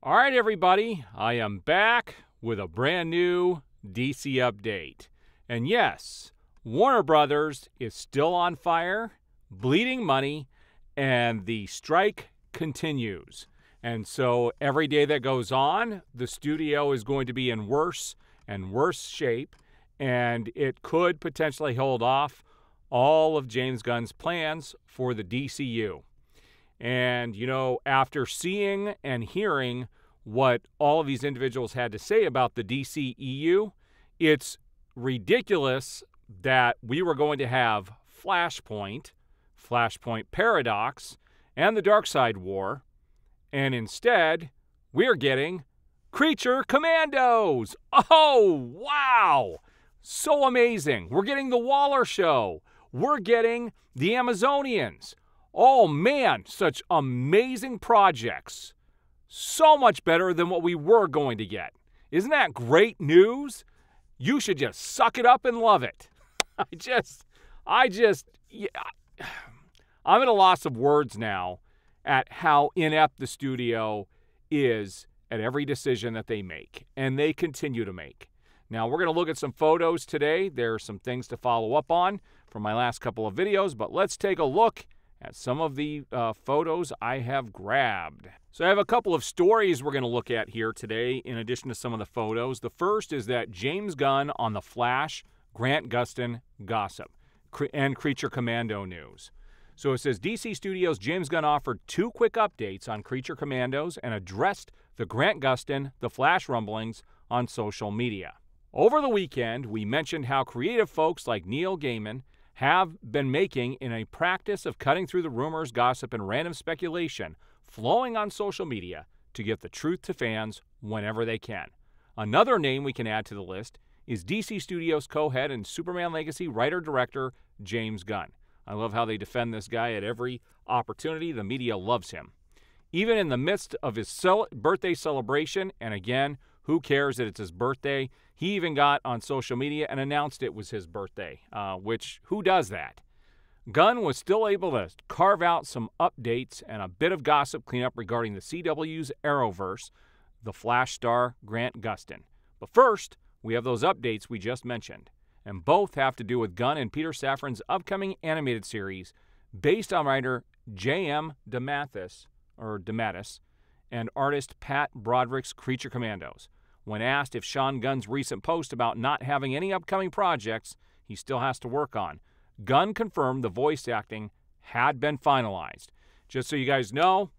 All right, everybody, I am back with a brand new DC update. And yes, Warner Brothers is still on fire, bleeding money, and the strike continues. And so every day that goes on, the studio is going to be in worse and worse shape, and it could potentially hold off all of James Gunn's plans for the DCU. And, after seeing and hearing what all of these individuals had to say about the DCEU, it's ridiculous that we were going to have Flashpoint Paradox, and the Darkseid War, and instead, we're getting Creature Commandos! Oh, wow! So amazing. We're getting the Waller Show. We're getting the Amazonians. Oh man, such amazing projects. So much better than what we were going to get. Isn't that great news? You should just suck it up and love it. I'm at a loss of words now at how inept the studio is at every decision that they make, and they continue to make. Now, we're going to look at some photos today. There are some things to follow up on from my last couple of videos, but let's take a look at some of the photos I have grabbed. So I have a couple of stories we're going to look at here today in addition to some of the photos. The first is that James Gunn on The Flash, Grant Gustin gossip, and Creature Commando news. So it says DC Studios' James Gunn offered 2 quick updates on Creature Commandos and addressed the Grant Gustin, The Flash rumblings on social media. Over the weekend, we mentioned how creative folks like Neil Gaiman have been making in a practice of cutting through the rumors, gossip, and random speculation flowing on social media to get the truth to fans whenever they can. Another name we can add to the list is DC Studios co-head and Superman Legacy writer-director James Gunn. I love how they defend this guy at every opportunity. The media loves him. Even in the midst of his birthday celebration, and again, who cares that it's his birthday? He even got on social media and announced it was his birthday, which, who does that? Gunn was still able to carve out some updates and a bit of gossip cleanup regarding the CW's Arrowverse, the Flash star Grant Gustin. But first, we have those updates we just mentioned, and both have to do with Gunn and Peter Safran's upcoming animated series based on writer J.M. DeMatteis and artist Pat Broderick's Creature Commandos. When asked if Sean Gunn's recent post about not having any upcoming projects he still has to work on, Gunn confirmed the voice acting had been finalized. Just so you guys know,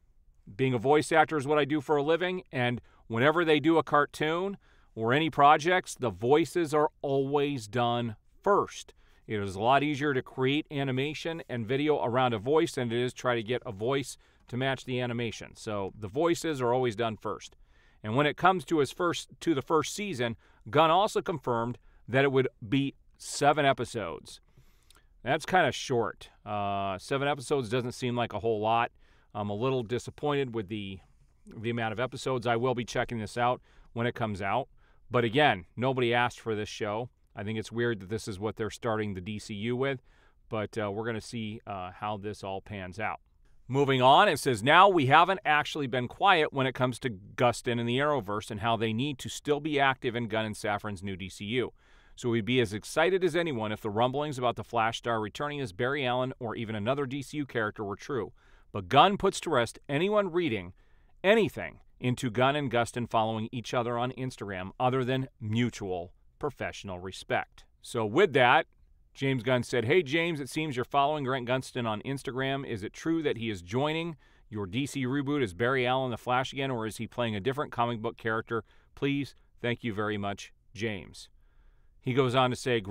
being a voice actor is what I do for a living, and whenever they do a cartoon or any projects, the voices are always done first. It is a lot easier to create animation and video around a voice than it is try to get a voice to match the animation. So the voices are always done first. And when it comes to the first season, Gunn also confirmed that it would be 7 episodes. That's kind of short. 7 episodes doesn't seem like a whole lot. I'm a little disappointed with the amount of episodes. I will be checking this out when it comes out. But again, nobody asked for this show. I think it's weird that this is what they're starting the DCU with. But we're going to see how this all pans out. Moving on, it says, now we haven't actually been quiet when it comes to Gustin and the Arrowverse and how they need to still be active in Gunn and Safran's new DCU. So we'd be as excited as anyone if the rumblings about the Flash star returning as Barry Allen or even another DCU character were true. But Gunn puts to rest anyone reading anything into Gunn and Gustin following each other on Instagram other than mutual professional respect. So with that, James Gunn said, hey, James, it seems you're following Grant Gustin on Instagram. Is it true that he is joining your DC reboot as Barry Allen the Flash again, or is he playing a different comic book character? Please, thank you very much, James. He goes on to say,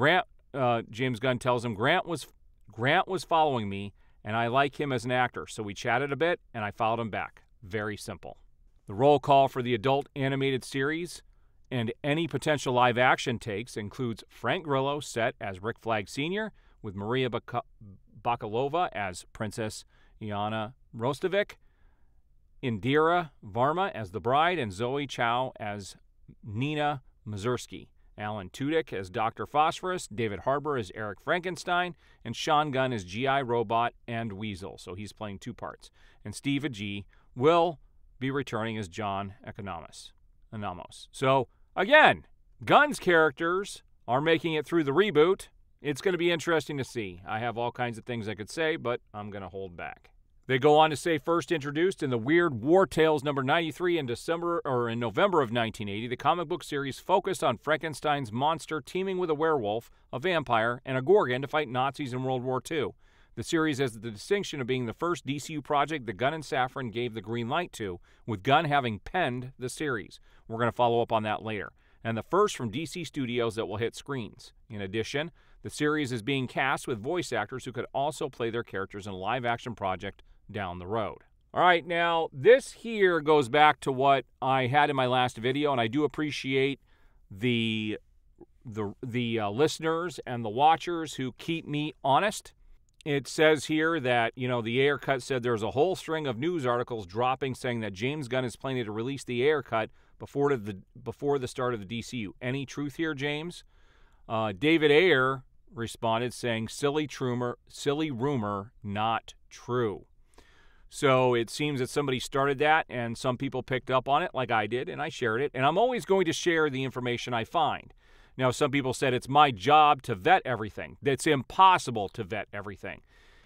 James Gunn tells him, Grant was following me, and I like him as an actor, so we chatted a bit, and I followed him back. Very simple. The roll call for the adult animated series and any potential live-action takes includes Frank Grillo set as Rick Flag Sr., with Maria Bakalova as Princess Iana Rostovic, Indira Varma as the bride, and Zoe Chow as Nina Mazursky. Alan Tudyk as Dr. Phosphorus, David Harbour as Eric Frankenstein, and Sean Gunn as G.I. Robot and Weasel, so he's playing 2 parts. And Steve Agee will be returning as John Economos. So, again, Gunn's characters are making it through the reboot. It's going to be interesting to see. I have all kinds of things I could say, but I'm going to hold back. They go on to say, first introduced in the Weird War Tales number 93 in November of 1980, the comic book series focused on Frankenstein's monster teaming with a werewolf, a vampire, and a Gorgon to fight Nazis in World War II. The series has the distinction of being the first DCU project that Gunn and Safran gave the green light to, with Gunn having penned the series. We're going to follow up on that later. And the first from DC Studios that will hit screens. In addition, the series is being cast with voice actors who could also play their characters in a live-action project down the road. All right, now this here goes back to what I had in my last video, and I do appreciate the listeners and the watchers who keep me honest. It says here that, the Ayer Cut said there's a whole string of news articles dropping saying that James Gunn is planning to release the Ayer Cut before the start of the DCU. Any truth here, James? David Ayer responded saying, silly rumor, not true. So it seems that somebody started that, and some people picked up on it like I did, and I shared it. And I'm always going to share the information I find. Now, some people said it's my job to vet everything. It's impossible to vet everything.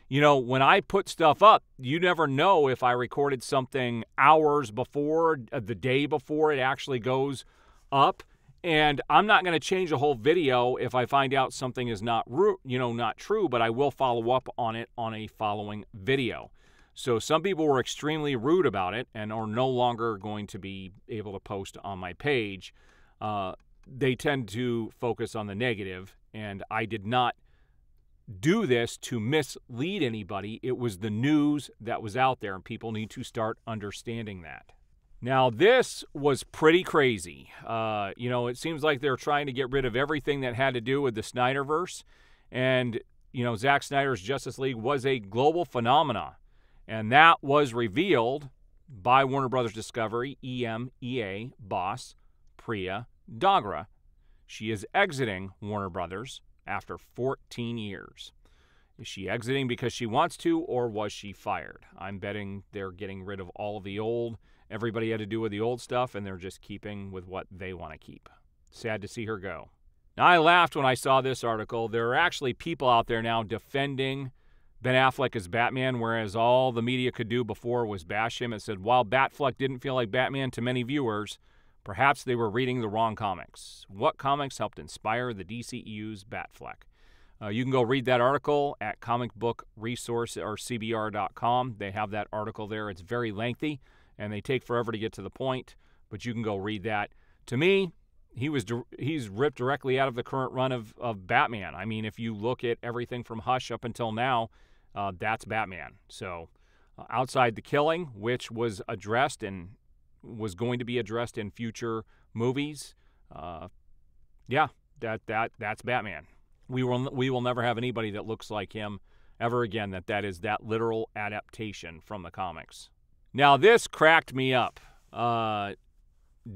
When I put stuff up, you never know if I recorded something hours before, the day before it actually goes up. And I'm not going to change a whole video if I find out something is not true, but I will follow up on it on a following video. So some people were extremely rude about it and are no longer going to be able to post on my page. They tend to focus on the negative, and I did not do this to mislead anybody. It was the news that was out there, and people need to start understanding that. Now, this was pretty crazy. It seems like they're trying to get rid of everything that had to do with the Snyderverse, and, Zack Snyder's Justice League was a global phenomenon. And that was revealed by Warner Brothers Discovery EMEA boss Priya Dogra. She is exiting Warner Brothers after 14 years. Is she exiting because she wants to, or was she fired? I'm betting they're getting rid of all of the old. Everybody had to do with the old stuff, and they're just keeping with what they want to keep. Sad to see her go. Now, I laughed when I saw this article. There are actually people out there now defending Ben Affleck as Batman, whereas all the media could do before was bash him. It said, while Batfleck didn't feel like Batman to many viewers, perhaps they were reading the wrong comics. What comics helped inspire the DCEU's Batfleck? You can go read that article at comicbookresource or CBR.com. They have that article there. It's very lengthy, and they take forever to get to the point, but you can go read that. To me, he's ripped directly out of the current run of Batman. I mean, if you look at everything from Hush up until now, that's Batman. So outside the killing, which was addressed and was going to be addressed in future movies, that's Batman. We will never have anybody that looks like him ever again. That is that literal adaptation from the comics. Now, this cracked me up.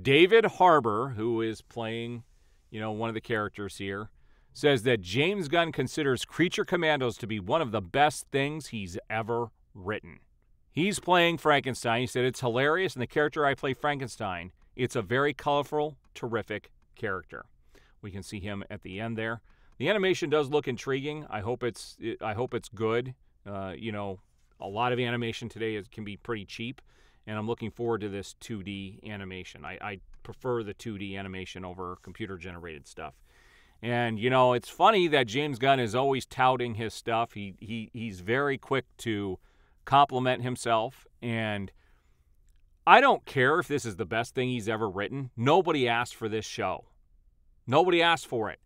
David Harbour, who is playing, one of the characters here, says that James Gunn considers Creature Commandos to be one of the best things he's ever written. He's playing Frankenstein. He said, it's hilarious, and the character I play, Frankenstein, it's a very colorful, terrific character. We can see him at the end there. The animation does look intriguing. I hope it's good. A lot of animation today can be pretty cheap, and I'm looking forward to this 2D animation. I prefer the 2D animation over computer-generated stuff. And, it's funny that James Gunn is always touting his stuff. He's very quick to compliment himself, and I don't care if this is the best thing he's ever written. Nobody asked for this show. Nobody asked for it.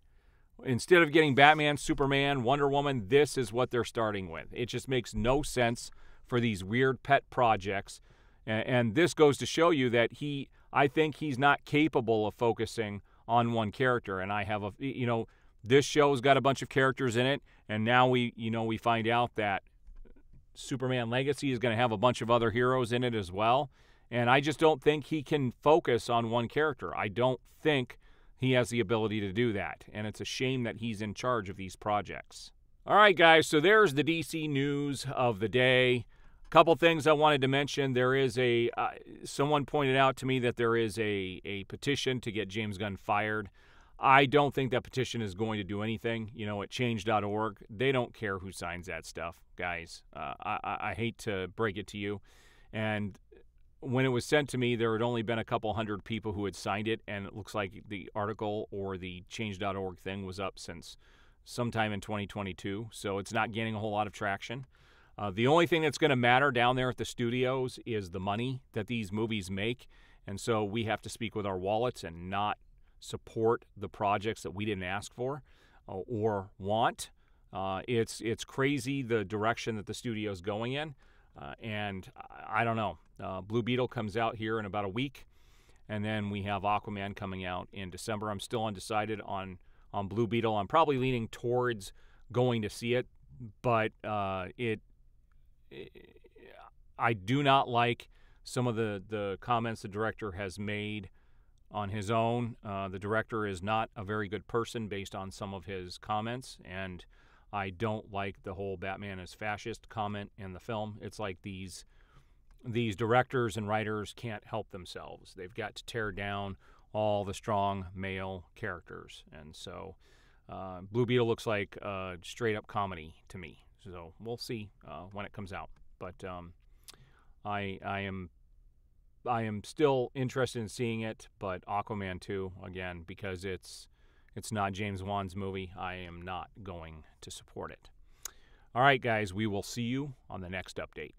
Instead of getting Batman, Superman, Wonder Woman, this is what they're starting with. It just makes no sense for these weird pet projects. And this goes to show you that I think he's not capable of focusing on one character. And I have this show's got a bunch of characters in it, and now we find out that Superman Legacy is going to have a bunch of other heroes in it as well. And I just don't think he can focus on one character. I don't think he has the ability to do that. And it's a shame that he's in charge of these projects. All right, guys, so there's the DC news of the day. Couple things I wanted to mention. There is someone pointed out to me that there is a petition to get James Gunn fired. I don't think that petition is going to do anything. At change.org, they don't care who signs that stuff, guys. I hate to break it to you. And when it was sent to me, there had only been a couple hundred people who had signed it, and it looks like the article or the change.org thing was up since sometime in 2022, so it's not gaining a whole lot of traction. The only thing that's going to matter down there at the studios is the money that these movies make, and so we have to speak with our wallets and not support the projects that we didn't ask for or want. It's crazy the direction that the studio's going in, and I don't know. Blue Beetle comes out here in about a week, and then we have Aquaman coming out in December. I'm still undecided on Blue Beetle. I'm probably leaning towards going to see it, but I do not like some of the comments the director has made on his own. The director is not a very good person based on some of his comments, and I don't like the whole Batman is fascist comment in the film. It's like these directors and writers can't help themselves. They've got to tear down all the strong male characters. And so Blue Beetle looks like straight-up comedy to me. So we'll see when it comes out. But I am still interested in seeing it, but Aquaman 2, again, because it's not James Wan's movie, I am not going to support it. All right, guys, we will see you on the next update.